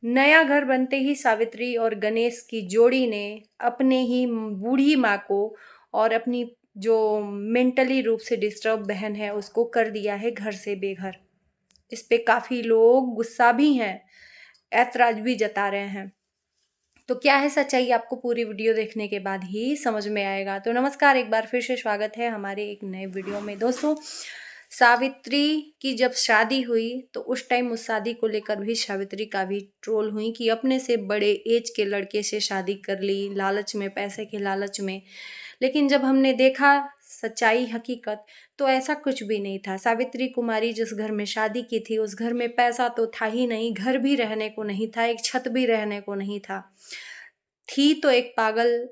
नया घर बनते ही सावित्री और गणेश की जोड़ी ने अपने ही बूढ़ी माँ को और अपनी जो मेंटली रूप से डिस्टर्ब बहन है उसको कर दिया है घर से बेघर। इस पे काफ़ी लोग गुस्सा भी हैं, ऐतराज भी जता रहे हैं। तो क्या है सच्चाई, आपको पूरी वीडियो देखने के बाद ही समझ में आएगा। तो नमस्कार, एक बार फिर से स्वागत है हमारे एक नए वीडियो में। दोस्तों, सावित्री की जब शादी हुई तो उस टाइम उस शादी को लेकर भी सावित्री का भी ट्रोल हुई कि अपने से बड़े एज के लड़के से शादी कर ली लालच में, पैसे के लालच में। लेकिन जब हमने देखा सच्चाई, हकीकत, तो ऐसा कुछ भी नहीं था। सावित्री कुमारी जिस घर में शादी की थी उस घर में पैसा तो था ही नहीं, घर भी रहने को नहीं था, एक छत भी रहने को नहीं था। थी तो एक पागल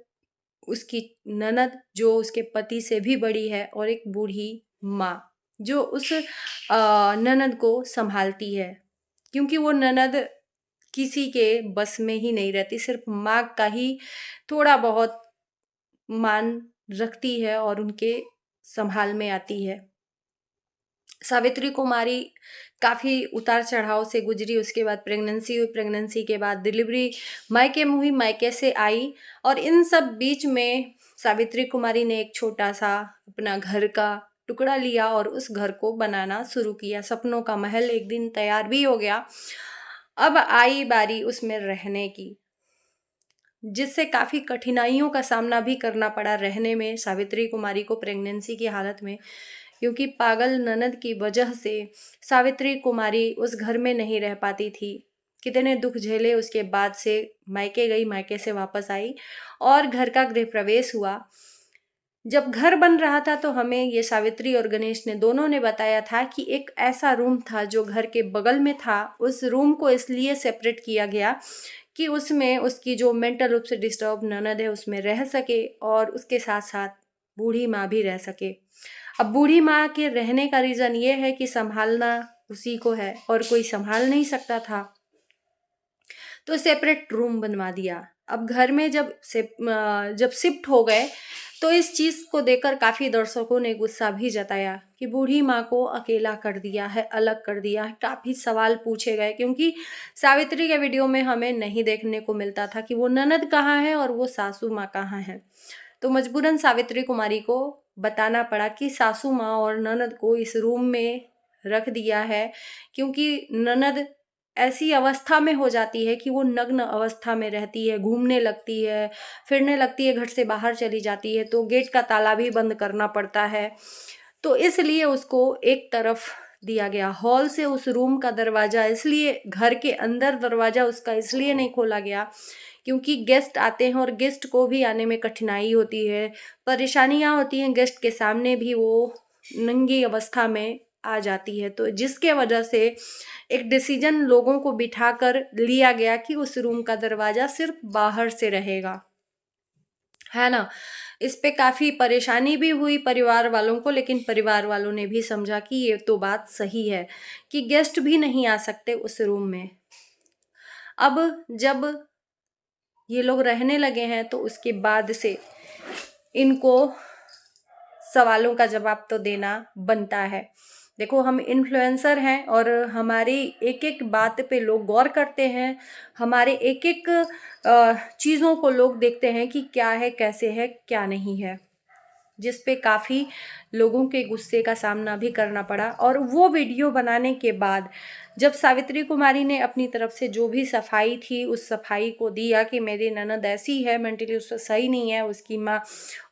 उसकी ननद जो उसके पति से भी बड़ी है, और एक बूढ़ी माँ जो उस ननद को संभालती है, क्योंकि वो ननद किसी के बस में ही नहीं रहती, सिर्फ माँ का ही थोड़ा बहुत मान रखती है और उनके संभाल में आती है। सावित्री कुमारी काफ़ी उतार चढ़ाव से गुजरी। उसके बाद प्रेगनेंसी हुई, प्रेगनेंसी के बाद डिलीवरी मायके में हुई, मायके से आई, और इन सब बीच में सावित्री कुमारी ने एक छोटा सा अपना घर का टुकड़ा लिया और उस घर को बनाना शुरू किया। सपनों का महल एक दिन तैयार भी हो गया। अब आई बारी उसमें रहने की, जिससे काफ़ी कठिनाइयों का सामना भी करना पड़ा रहने में सावित्री कुमारी को प्रेगनेंसी की हालत में, क्योंकि पागल ननद की वजह से सावित्री कुमारी उस घर में नहीं रह पाती थी। कितने दुख झेले उसके बाद से मायके गई, मायके से वापस आई और घर का गृह प्रवेश हुआ। जब घर बन रहा था तो हमें ये सावित्री और गणेश ने दोनों ने बताया था कि एक ऐसा रूम था जो घर के बगल में था। उस रूम को इसलिए सेपरेट किया गया कि उसमें उसकी जो मेंटल रूप से डिस्टर्ब ननद है उसमें रह सके और उसके साथ साथ बूढ़ी माँ भी रह सके। अब बूढ़ी माँ के रहने का रीज़न ये है कि संभालना उसी को है और कोई संभाल नहीं सकता था, तो सेपरेट रूम बनवा दिया। अब घर में जब शिफ्ट हो गए तो इस चीज़ को देखकर काफ़ी दर्शकों ने गुस्सा भी जताया कि बूढ़ी माँ को अकेला कर दिया है, अलग कर दिया है। काफ़ी सवाल पूछे गए, क्योंकि सावित्री के वीडियो में हमें नहीं देखने को मिलता था कि वो ननद कहाँ है और वो सासू माँ कहाँ है। तो मजबूरन सावित्री कुमारी को बताना पड़ा कि सासू माँ और ननद को इस रूम में रख दिया है, क्योंकि ननद ऐसी अवस्था में हो जाती है कि वो नग्न अवस्था में रहती है, घूमने लगती है, फिरने लगती है, घर से बाहर चली जाती है, तो गेट का ताला भी बंद करना पड़ता है। तो इसलिए उसको एक तरफ दिया गया। हॉल से उस रूम का दरवाज़ा, इसलिए घर के अंदर दरवाज़ा उसका इसलिए नहीं खोला गया क्योंकि गेस्ट आते हैं और गेस्ट को भी आने में कठिनाई होती है, परेशानियाँ होती हैं, गेस्ट के सामने भी वो नंगी अवस्था में आ जाती है। तो जिसके वजह से एक डिसीजन लोगों को बिठाकर लिया गया कि उस रूम का दरवाज़ा सिर्फ बाहर से रहेगा, है ना। इस पे काफ़ी परेशानी भी हुई परिवार वालों को, लेकिन परिवार वालों ने भी समझा कि ये तो बात सही है कि गेस्ट भी नहीं आ सकते उस रूम में। अब जब ये लोग रहने लगे हैं तो उसके बाद से इनको सवालों का जवाब तो देना बनता है। देखो, हम इन्फ्लुएंसर हैं और हमारी एक एक बात पे लोग गौर करते हैं, हमारे एक एक चीज़ों को लोग देखते हैं कि क्या है, कैसे है, क्या नहीं है, जिस पे काफ़ी लोगों के गुस्से का सामना भी करना पड़ा। और वो वीडियो बनाने के बाद जब सावित्री कुमारी ने अपनी तरफ से जो भी सफाई थी उस सफाई को दिया कि मेरी ननद ऐसी है, मेंटली उससे सही नहीं है, उसकी माँ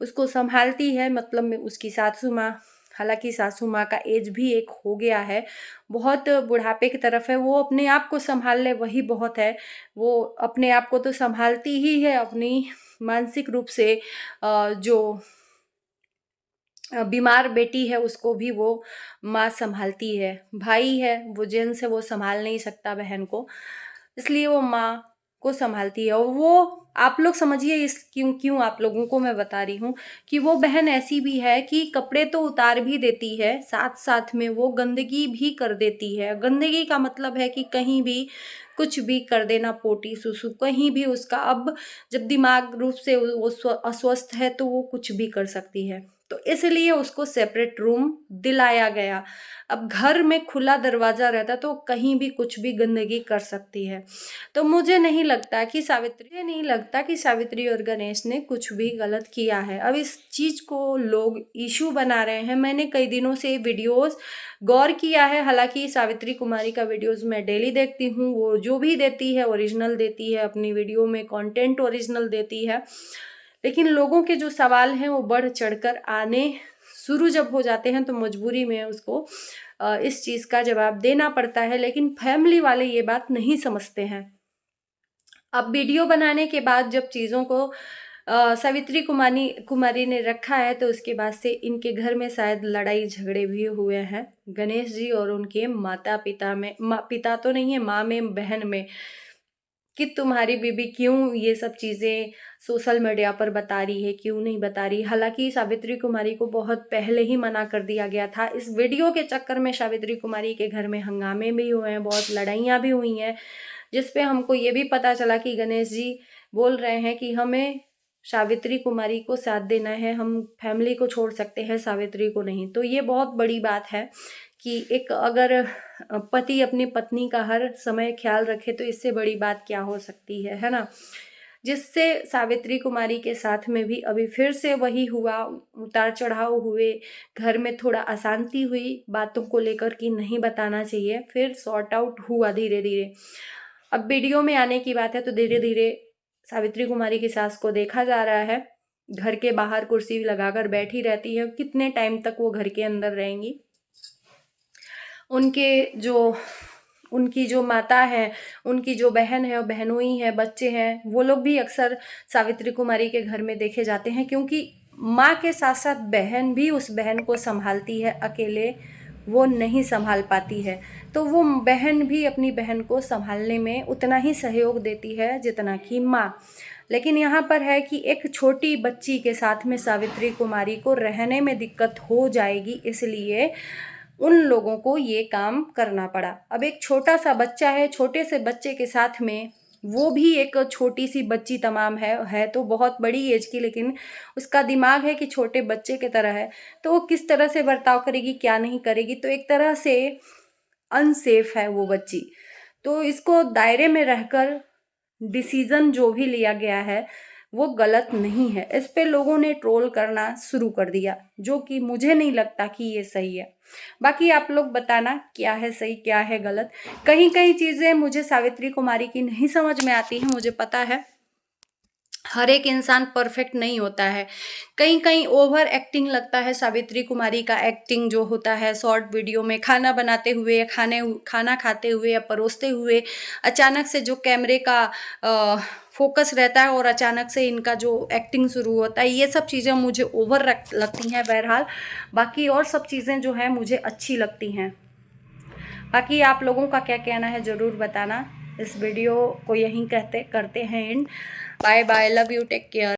उसको संभालती है, मतलब में उसकी सासू माँ, हालांकि सासू माँ का एज भी एक हो गया है, बहुत बुढ़ापे की तरफ है, वो अपने आप को संभाल ले वही बहुत है। वो अपने आप को तो संभालती ही है, अपनी मानसिक रूप से जो बीमार बेटी है उसको भी वो माँ संभालती है, भाई है वो जेंट्स है, वो संभाल नहीं सकता बहन को, इसलिए वो माँ को संभालती है। और वो आप लोग समझिए, इस क्यों क्यों आप लोगों को मैं बता रही हूँ कि वो बहन ऐसी भी है कि कपड़े तो उतार भी देती है, साथ साथ में वो गंदगी भी कर देती है। गंदगी का मतलब है कि कहीं भी कुछ भी कर देना, पोटी सुसु कहीं भी उसका, अब जब दिमाग रूप से वो अस्वस्थ है तो वो कुछ भी कर सकती है। तो इसलिए उसको सेपरेट रूम दिलाया गया। अब घर में खुला दरवाज़ा रहता तो कहीं भी कुछ भी गंदगी कर सकती है। तो मुझे नहीं लगता कि सावित्री और गणेश ने कुछ भी गलत किया है। अब इस चीज़ को लोग इशू बना रहे हैं। मैंने कई दिनों से वीडियोस गौर किया है, हालांकि सावित्री कुमारी का वीडियोस मैं डेली देखती हूँ, वो जो भी देती है ओरिजिनल देती है, अपनी वीडियो में कंटेंट ओरिजिनल देती है, लेकिन लोगों के जो सवाल हैं वो बढ़ चढ़कर आने शुरू जब हो जाते हैं तो मजबूरी में उसको इस चीज़ का जवाब देना पड़ता है। लेकिन फैमिली वाले ये बात नहीं समझते हैं। अब वीडियो बनाने के बाद जब चीज़ों को सावित्री कुमारी ने रखा है तो उसके बाद से इनके घर में शायद लड़ाई झगड़े भी हुए हैं गणेश जी और उनके माता पिता में, पिता तो नहीं है, माँ में, बहन में, कि तुम्हारी बीबी क्यों ये सब चीज़ें सोशल मीडिया पर बता रही है, क्यों नहीं बता रही। हालांकि सावित्री कुमारी को बहुत पहले ही मना कर दिया गया था। इस वीडियो के चक्कर में सावित्री कुमारी के घर में हंगामे भी हुए हैं, बहुत लड़ाइयाँ भी हुई हैं, जिस पे हमको ये भी पता चला कि गणेश जी बोल रहे हैं कि हमें सावित्री कुमारी को साथ देना है, हम फैमिली को छोड़ सकते हैं, सावित्री को नहीं। तो ये बहुत बड़ी बात है कि एक अगर पति अपनी पत्नी का हर समय ख्याल रखे तो इससे बड़ी बात क्या हो सकती है ना। जिससे सावित्री कुमारी के साथ में भी अभी फिर से वही हुआ, उतार चढ़ाव हुए, घर में थोड़ा अशांति हुई बातों को लेकर कि नहीं बताना चाहिए, फिर सॉर्ट आउट हुआ धीरे धीरे। अब वीडियो में आने की बात है तो धीरे धीरे सावित्री कुमारी की सास को देखा जा रहा है घर के बाहर कुर्सी लगाकर बैठी रहती है। कितने टाइम तक वो घर के अंदर रहेंगी। उनकी जो माता है, उनकी जो बहन है और बहनोई है, बच्चे हैं, वो लोग भी अक्सर सावित्री कुमारी के घर में देखे जाते हैं, क्योंकि माँ के साथ साथ बहन भी उस बहन को संभालती है, अकेले वो नहीं संभाल पाती है। तो वो बहन भी अपनी बहन को संभालने में उतना ही सहयोग देती है जितना कि माँ। लेकिन यहाँ पर है कि एक छोटी बच्ची के साथ में सावित्री कुमारी को रहने में दिक्कत हो जाएगी, इसलिए उन लोगों को ये काम करना पड़ा। अब एक छोटा सा बच्चा है, छोटे से बच्चे के साथ में, वो भी एक छोटी सी बच्ची तमाम है तो बहुत बड़ी एज की, लेकिन उसका दिमाग है कि छोटे बच्चे की तरह है, तो वो किस तरह से बर्ताव करेगी, क्या नहीं करेगी। तो एक तरह से अनसेफ है वो बच्ची। तो इसको दायरे में रहकर डिसीज़न जो भी लिया गया है वो गलत नहीं है। इस पे लोगों ने ट्रोल करना शुरू कर दिया, जो कि मुझे नहीं लगता कि ये सही है। बाकी आप लोग बताना क्या है सही, क्या है गलत। कहीं कहीं चीज़ें मुझे सावित्री कुमारी की नहीं समझ में आती हैं, मुझे पता है हर एक इंसान परफेक्ट नहीं होता है। कहीं कहीं ओवर एक्टिंग लगता है सावित्री कुमारी का एक्टिंग जो होता है शॉर्ट वीडियो में, खाना बनाते हुए या खाना खाते हुए या परोसते हुए अचानक से जो कैमरे का फोकस रहता है और अचानक से इनका जो एक्टिंग शुरू होता है, ये सब चीज़ें मुझे ओवर लगती हैं। बहरहाल बाकी और सब चीज़ें जो हैं मुझे अच्छी लगती हैं। बाकी आप लोगों का क्या कहना है ज़रूर बताना। इस वीडियो को यहीं करते हैं end. Bye bye, love you, take care.